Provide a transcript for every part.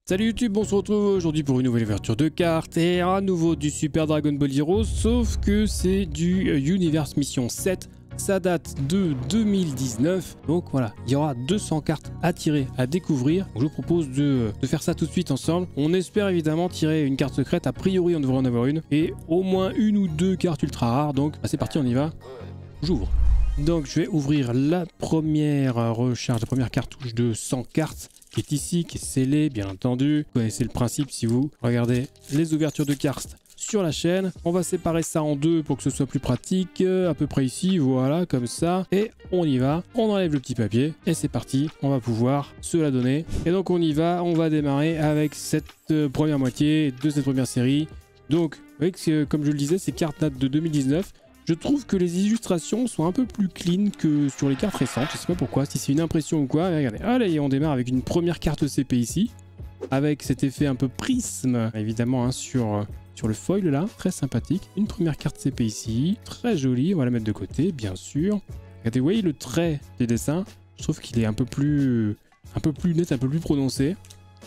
Salut YouTube, on se retrouve aujourd'hui pour une nouvelle ouverture de cartes et à nouveau du Super Dragon Ball Heroes, sauf que c'est du Universe Mission 7, ça date de 2019, donc voilà, il y aura 200 cartes à tirer, à découvrir. Donc je vous propose de faire ça tout de suite ensemble. On espère évidemment tirer une carte secrète, a priori on devrait en avoir une, et au moins une ou deux cartes ultra rares, donc c'est parti, on y va, j'ouvre. Donc je vais ouvrir la première recharge, la première cartouche de 100 cartes, qui est ici, qui est scellée, bien entendu. Vous connaissez le principe si vous regardez les ouvertures de cartes sur la chaîne. On va séparer ça en deux pour que ce soit plus pratique, à peu près ici, voilà, comme ça. Et on y va, on enlève le petit papier, et c'est parti, on va pouvoir se la donner. Et donc on y va, on va démarrer avec cette première moitié de cette première série. Donc, vous voyez que, comme je le disais, ces cartes datent de 2019. Je trouve que les illustrations sont un peu plus clean que sur les cartes récentes. Je sais pas pourquoi, si c'est une impression ou quoi. Regardez, allez, on démarre avec une première carte CP ici. Avec cet effet un peu prisme, évidemment, hein, sur le foil là. Très sympathique. Une première carte CP ici. Très jolie, on va la mettre de côté, bien sûr. Regardez, vous voyez le trait des dessins. Je trouve qu'il est un peu plus net, un peu plus prononcé.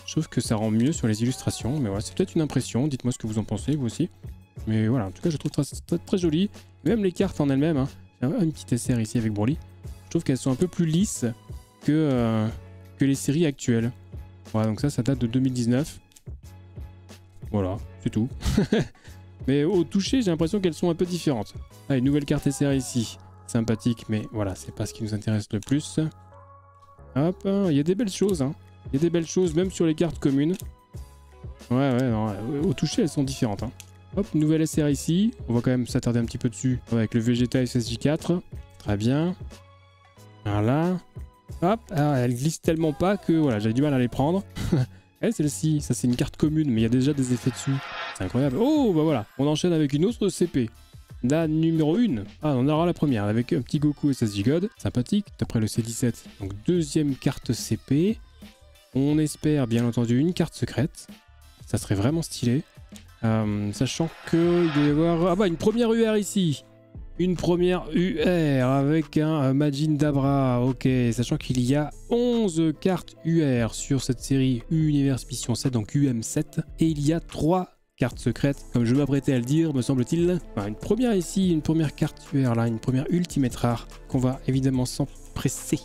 Je trouve que ça rend mieux sur les illustrations. Mais voilà, c'est peut-être une impression. Dites-moi ce que vous en pensez, vous aussi. Mais voilà, en tout cas, je trouve très joli. Même les cartes en elles-mêmes, hein. Une petite SR ici avec Broly. Je trouve qu'elles sont un peu plus lisses que les séries actuelles. Voilà, donc ça date de 2019. Voilà, c'est tout. Mais au toucher, j'ai l'impression qu'elles sont un peu différentes. Ah, une nouvelle carte SR ici. Sympathique, mais voilà, c'est pas ce qui nous intéresse le plus. Hop, il y a des belles choses, hein. Il y a des belles choses, même sur les cartes communes. Ouais, non, au toucher, elles sont différentes, hein. Hop, nouvelle SR ici. On va quand même s'attarder un petit peu dessus avec le Vegeta SSJ4. Très bien. Voilà. Hop, elle glisse tellement pas que voilà, j'avais du mal à les prendre. Et celle-ci, ça c'est une carte commune, mais il y a déjà des effets dessus. C'est incroyable. Oh, bah voilà. On enchaîne avec une autre CP. La numéro 1. Ah, on aura la première avec un petit Goku SSJ God. Sympathique. D'après le C17. Donc deuxième carte CP. On espère bien entendu une carte secrète. Ça serait vraiment stylé. Sachant qu'il doit y avoir... Ah bah une première UR ici. Une première UR avec un Majin Dabra. Ok, sachant qu'il y a 11 cartes UR sur cette série Universe Mission 7, donc UM7. Et il y a 3 cartes secrètes, comme je m'apprêtais à le dire, me semble-t-il. Enfin, une première ici, une première carte UR là, une première Ultimate rare, qu'on va évidemment s'empresser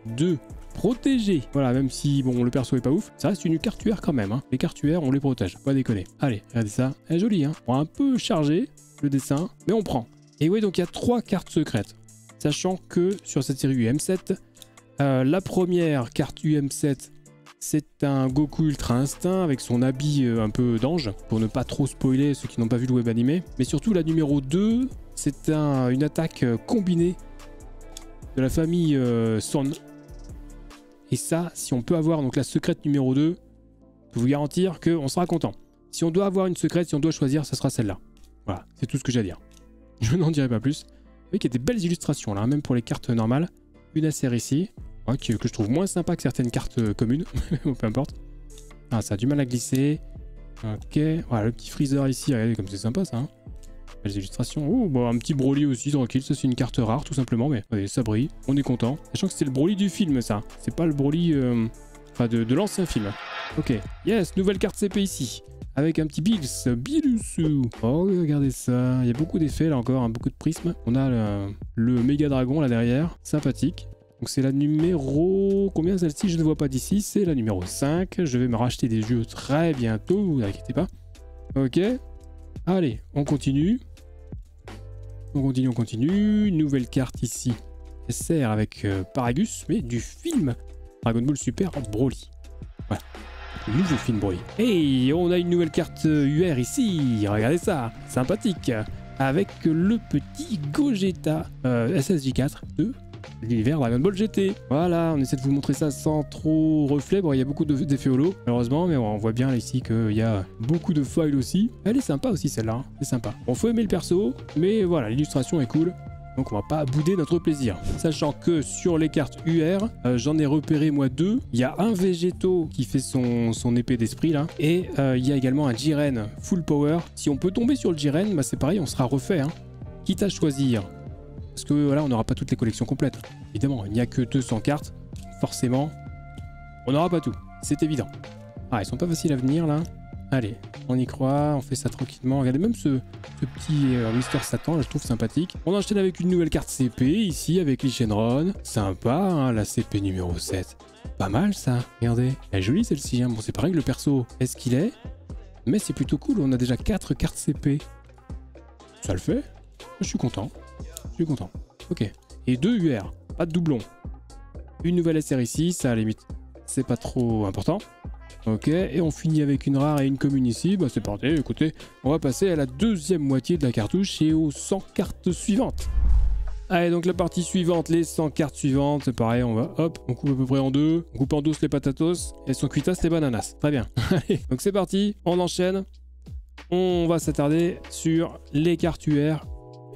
de protéger. Voilà, même si bon le perso est pas ouf, ça reste une carte UR quand même, hein. Les cartes UR on les protège, pas déconner. Allez, regardez ça, elle est jolie, hein. Bon, un peu chargé le dessin, mais on prend. Et oui, donc il y a 3 cartes secrètes, sachant que sur cette série UM7, la première carte UM7, c'est un Goku Ultra Instinct avec son habit un peu d'ange, pour ne pas trop spoiler ceux qui n'ont pas vu le web animé. Mais surtout la numéro 2, c'est une attaque combinée de la famille Son. Et ça, si on peut avoir donc la secrète numéro 2, je peux vous garantir qu'on sera content. Si on doit avoir une secrète, si on doit choisir, ça sera celle-là. Voilà, c'est tout ce que j'ai à dire. Je n'en dirai pas plus. Vous voyez qu'il y a des belles illustrations là, même pour les cartes normales. Une SR ici, ouais, que je trouve moins sympa que certaines cartes communes, peu importe. Ah, ça a du mal à glisser. Ok, voilà, le petit Freezer ici, regardez comme c'est sympa ça. Hein. Belles illustrations. Oh, bah, un petit Broly aussi, tranquille. Ça, c'est une carte rare, tout simplement. Mais allez, ça brille. On est content. Sachant que c'est le Broly du film, ça. C'est pas le Broly enfin, de l'ancien film. Ok. Yes, nouvelle carte CP ici. Avec un petit Bills. Oh, regardez ça. Il y a beaucoup d'effets, là encore. Hein, beaucoup de prismes. On a le Méga Dragon, là, derrière. Sympathique. Donc, c'est la numéro... Combien, celle-ci? Je ne vois pas d'ici. C'est la numéro 5. Je vais me racheter des jeux très bientôt. Vous inquiétez pas. Ok. Allez, on continue. On continue. Nouvelle carte ici. SR avec Paragus, mais du film Dragon Ball Super Broly. Voilà. Nouveau film Broly. Et on a une nouvelle carte UR ici. Regardez ça. Sympathique. Avec le petit Gogeta SSJ4 de l'univers Dragon Ball GT. Voilà, on essaie de vous montrer ça sans trop reflet. Bon, il y a beaucoup d'effets holo, malheureusement, mais bon, on voit bien là, ici qu'il y a beaucoup de foils aussi. Elle est sympa aussi celle-là, hein. C'est sympa. Bon, faut aimer le perso, mais voilà, l'illustration est cool. Donc on va pas bouder notre plaisir. Sachant que sur les cartes UR, j'en ai repéré moi 2. Il y a un Végéto qui fait son épée d'esprit là. Et il y a également un Jiren full power. Si on peut tomber sur le Jiren, bah, c'est pareil, on sera refait. Hein. Quitte à choisir. Parce que voilà, on n'aura pas toutes les collections complètes. Évidemment, il n'y a que 200 cartes. Forcément, on n'aura pas tout. C'est évident. Ah, ils sont pas faciles à venir là. Allez, on y croit, on fait ça tranquillement. Regardez, même ce petit Mister Satan, là, je trouve sympathique. On enchaîne avec une nouvelle carte CP, ici, avec Lee Shenron. Sympa, hein, la CP numéro 7. Pas mal, ça. Regardez, elle est jolie, celle-ci. Hein. Bon, c'est pareil que le perso est-ce qu'il est. Mais c'est plutôt cool, on a déjà 4 cartes CP. Ça le fait. Je suis content. Je suis content. Ok. Et 2 UR, pas de doublon. Une nouvelle SR ici, ça à la limite, c'est pas trop important. Ok, et on finit avec une rare et une commune ici. Bah c'est parti, écoutez, on va passer à la deuxième moitié de la cartouche et aux 100 cartes suivantes. Allez, donc la partie suivante, les 100 cartes suivantes, c'est pareil, on va, hop, on coupe à peu près en deux, on coupe en douce les patatos, et son cuitas les bananas. Très bien. Allez, donc c'est parti, on enchaîne. On va s'attarder sur les cartes UR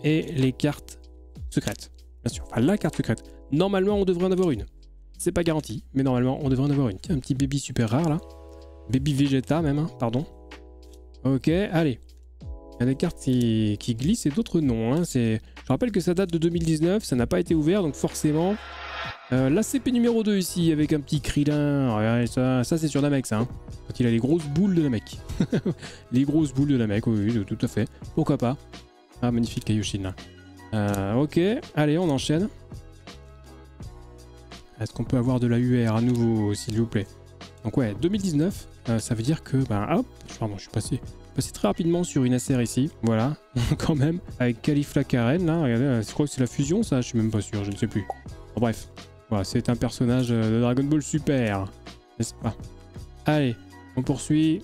et les cartes secrètes. Bien sûr, enfin la carte secrète. Normalement, on devrait en avoir une. C'est pas garanti, mais normalement, on devrait en avoir une. Tiens, un petit baby super rare, là. Baby Vegeta, même, hein, pardon. Ok, allez. Il y a des cartes qui glissent et d'autres non. Hein. Je rappelle que ça date de 2019, ça n'a pas été ouvert, donc forcément... la CP numéro 2 ici, avec un petit Krillin. Regardez, ça c'est sur Namek, ça. Hein. Quand il a les grosses boules de Namek. Les grosses boules de Namek, oui, tout à fait. Pourquoi pas. Ah, magnifique Kaioshin, là. Ok, allez, on enchaîne. Est-ce qu'on peut avoir de la UR à nouveau, s'il vous plaît? Donc ouais, 2019, ça veut dire que, ben hop, pardon, je suis passé très rapidement sur une SR ici, voilà, quand même, avec Caulifla Karen, là, regardez, je crois que c'est la fusion, ça, je suis même pas sûr, je ne sais plus. Bon, bref, voilà, c'est un personnage de Dragon Ball Super, n'est-ce pas? Allez, on poursuit.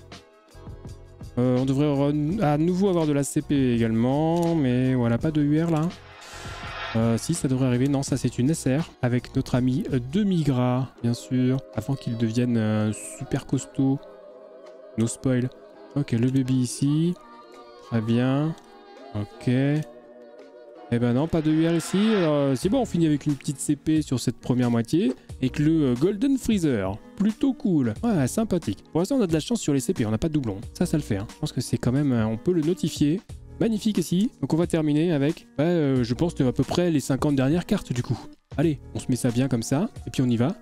On devrait à nouveau avoir de la CP également, mais voilà, pas de UR là. Si, ça devrait arriver. Non, ça c'est une SR avec notre ami Demi-Gras, bien sûr, avant qu'il devienne super costaud. No spoil. Ok, le baby ici. Très bien. Ok. Eh ben non, pas de UR ici. C'est bon, on finit avec une petite CP sur cette première moitié. Et que le Golden Freezer. Plutôt cool. Ouais, sympathique. Pour l'instant, on a de la chance sur les CP. On n'a pas de doublon. Ça le fait. Hein. Je pense que c'est quand même... on peut le notifier. Magnifique ici. Donc on va terminer avec, je pense que à peu près les 50 dernières cartes du coup. Allez, on se met ça bien comme ça, et puis on y va.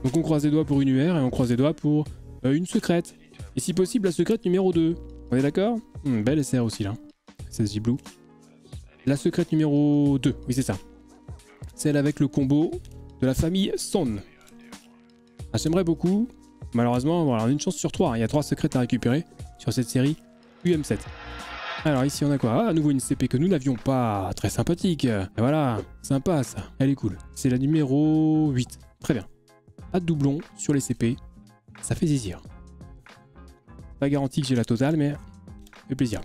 Donc on croise les doigts pour une UR et on croise les doigts pour une secrète. Et si possible la secrète numéro 2. On est d'accord? Belle SR aussi là. SSJ Blue. La secrète numéro 2, oui c'est ça. Celle avec le combo de la famille Son. Ah, j'aimerais beaucoup. Malheureusement, voilà, on a une chance sur 3. Hein. Il y a 3 secrètes à récupérer sur cette série UM7. Alors ici on a quoi? Ah, à nouveau une CP que nous n'avions pas. Très sympathique. Et voilà, sympa ça. Elle est cool. C'est la numéro 8. Très bien. Pas de doublon sur les CP. Ça fait zizir. Pas garanti que j'ai la totale, mais ça fait plaisir.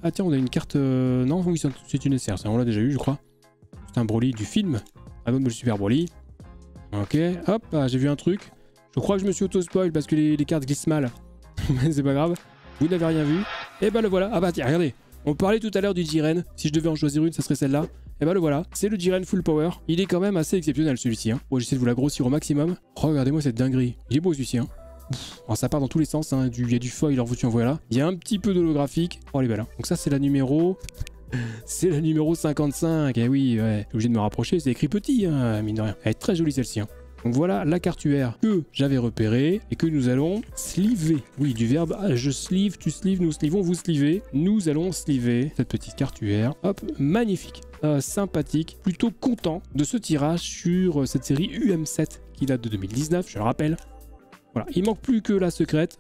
Ah tiens, on a une carte... Non, oui, c'est une SR. Ça, on l'a déjà eu, je crois. C'est un Broly du film. Dragon Ball Super Broly. Ok, hop, ah, j'ai vu un truc. Je crois que je me suis auto-spoil parce que les cartes glissent mal. Mais c'est pas grave. Vous n'avez rien vu. Et bah le voilà. Ah bah tiens, regardez. On parlait tout à l'heure du Jiren. Si je devais en choisir une, ça serait celle-là. Et bah le voilà. C'est le Jiren Full Power. Il est quand même assez exceptionnel celui-ci. Hein. Bon, j'essaie de vous la grossir au maximum. Oh, regardez-moi cette dinguerie. Il est beau celui-ci. Hein. Alors, ça part dans tous les sens. Hein. Il y a du foil, alors vous en voilà. Il y a un petit peu d'holographique. Oh, elle est belle. Hein. Donc ça, c'est la numéro... c'est la numéro 55. Eh oui, ouais. J'ai obligé de me rapprocher. C'est écrit petit, hein, mine de rien. Elle est très jolie celle-ci. Hein. Donc voilà la carte UR que j'avais repérée et que nous allons sliver. Oui, du verbe je sleeve, tu sleeves, nous slivons, vous slivez. Nous allons sliver cette petite carte UR. Hop, magnifique, sympathique, plutôt content de ce tirage sur cette série UM7 qui date de 2019, je le rappelle. Voilà, il manque plus que la secrète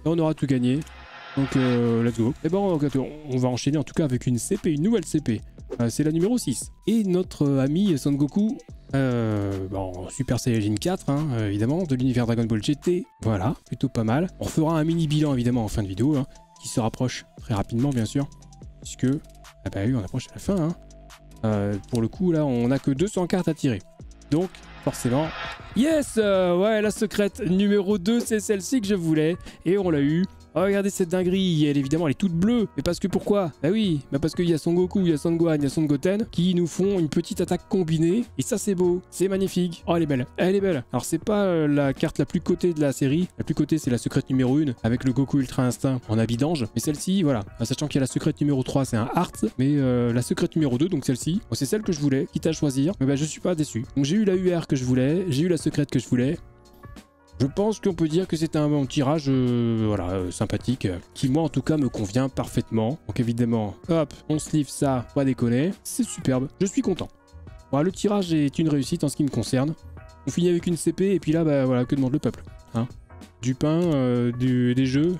et on aura tout gagné. Donc let's go. Et bon, on va enchaîner en tout cas avec une CP, une nouvelle CP. C'est la numéro 6. Et notre ami Son Goku, bon, Super Saiyajin 4, hein, évidemment, de l'univers Dragon Ball GT. Voilà, plutôt pas mal. On fera un mini bilan évidemment en fin de vidéo, hein, qui se rapproche très rapidement bien sûr. Puisque, ah bah oui, on approche à la fin. Hein. Pour le coup, là, on n'a que 200 cartes à tirer. Donc, forcément... Yes, ouais, la secrète numéro 2, c'est celle-ci que je voulais. Et on l'a eu. Oh, regardez cette dinguerie, elle évidemment elle est toute bleue. Mais parce que pourquoi? Bah oui, bah parce qu'il y a Son Goku, il y a Son Gohan, il y a Son Goten qui nous font une petite attaque combinée. Et ça c'est beau, c'est magnifique. Oh elle est belle, elle est belle. Alors c'est pas la carte la plus cotée de la série. La plus cotée c'est la secrète numéro 1 avec le Goku Ultra Instinct en habit d'ange. Mais celle-ci, voilà, sachant qu'il y a la secrète numéro 3 c'est un Heart. Mais la secrète numéro 2, donc celle-ci, bon, c'est celle que je voulais, quitte à choisir. Mais bah je suis pas déçu. Donc j'ai eu la UR que je voulais, j'ai eu la secrète que je voulais. Je pense qu'on peut dire que c'est un bon tirage voilà, sympathique, qui moi en tout cas me convient parfaitement. Donc évidemment, hop, on sleeve ça, pas déconner, c'est superbe, je suis content. Voilà, le tirage est une réussite en ce qui me concerne. On finit avec une CP et puis là, bah voilà, que demande le peuple, hein. Du pain, des jeux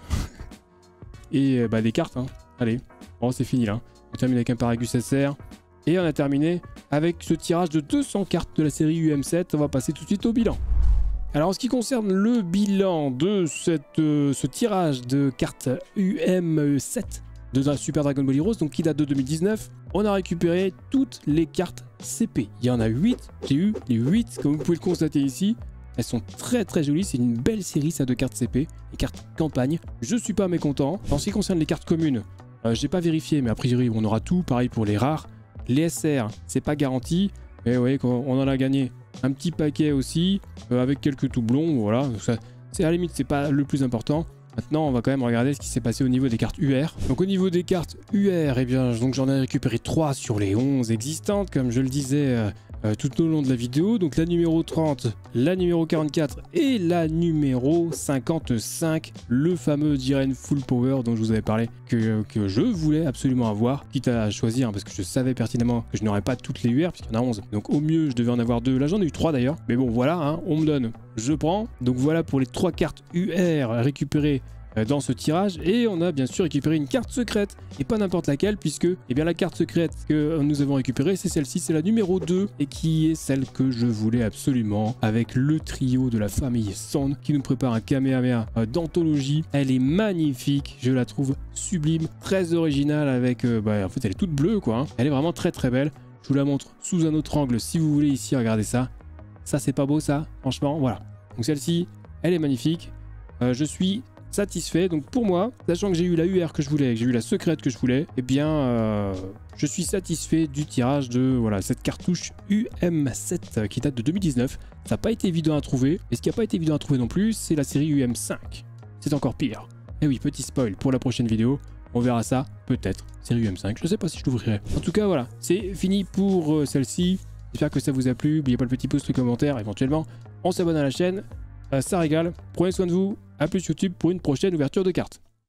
et bah, des cartes, hein. Allez, bon c'est fini là. On termine avec un Paragus SR et on a terminé avec ce tirage de 200 cartes de la série UM7. On va passer tout de suite au bilan. Alors en ce qui concerne le bilan de ce tirage de cartes UM7 de la Super Dragon Ball Heroes, donc qui date de 2019, on a récupéré toutes les cartes CP. Il y en a 8, j'ai eu les 8 comme vous pouvez le constater ici. Elles sont très très jolies, c'est une belle série ça de cartes CP, les cartes campagne. Je suis pas mécontent. En ce qui concerne les cartes communes, j'ai pas vérifié mais a priori on aura tout, pareil pour les rares. Les SR, c'est pas garanti, mais vous voyez qu'on en a gagné un petit paquet aussi, avec quelques doublons, voilà. C'est à la limite, c'est pas le plus important. Maintenant, on va quand même regarder ce qui s'est passé au niveau des cartes UR. Donc au niveau des cartes UR, eh bien, j'en ai récupéré 3 sur les 11 existantes, comme je le disais tout au long de la vidéo. Donc la numéro 30, la numéro 44 et la numéro 55, le fameux Jiren Full Power dont je vous avais parlé, que je voulais absolument avoir, quitte à choisir, hein, parce que je savais pertinemment que je n'aurais pas toutes les UR, puisqu'il y en a 11. Donc au mieux, je devais en avoir 2. Là, j'en ai eu 3 d'ailleurs. Mais bon, voilà, hein, on me donne, je prends. Donc voilà pour les 3 cartes UR récupérées dans ce tirage, et on a bien sûr récupéré une carte secrète, et pas n'importe laquelle, puisque eh bien, la carte secrète que nous avons récupérée, c'est celle-ci, c'est la numéro 2, et qui est celle que je voulais absolument, avec le trio de la famille Son, qui nous prépare un Kamehameha d'anthologie. Elle est magnifique, je la trouve sublime, très originale, avec, en fait elle est toute bleue quoi, hein. Elle est vraiment très très belle. Je vous la montre sous un autre angle si vous voulez ici, regardez ça. Ça c'est pas beau ça, franchement, voilà. Donc celle-ci, elle est magnifique, je suis satisfait. Donc pour moi, sachant que j'ai eu la UR que je voulais, que j'ai eu la secrète que je voulais, eh bien je suis satisfait du tirage de voilà, cette cartouche UM7 qui date de 2019. Ça n'a pas été évident à trouver, et ce qui n'a pas été évident à trouver non plus, c'est la série UM5. C'est encore pire. Et oui, petit spoil pour la prochaine vidéo, on verra ça peut-être, série UM5, je sais pas si je l'ouvrirai. En tout cas voilà, c'est fini pour celle-ci. J'espère que ça vous a plu, n'oubliez pas le petit pouce, le commentaire éventuellement. On s'abonne à la chaîne, ça régale, prenez soin de vous. A plus YouTube pour une prochaine ouverture de cartes.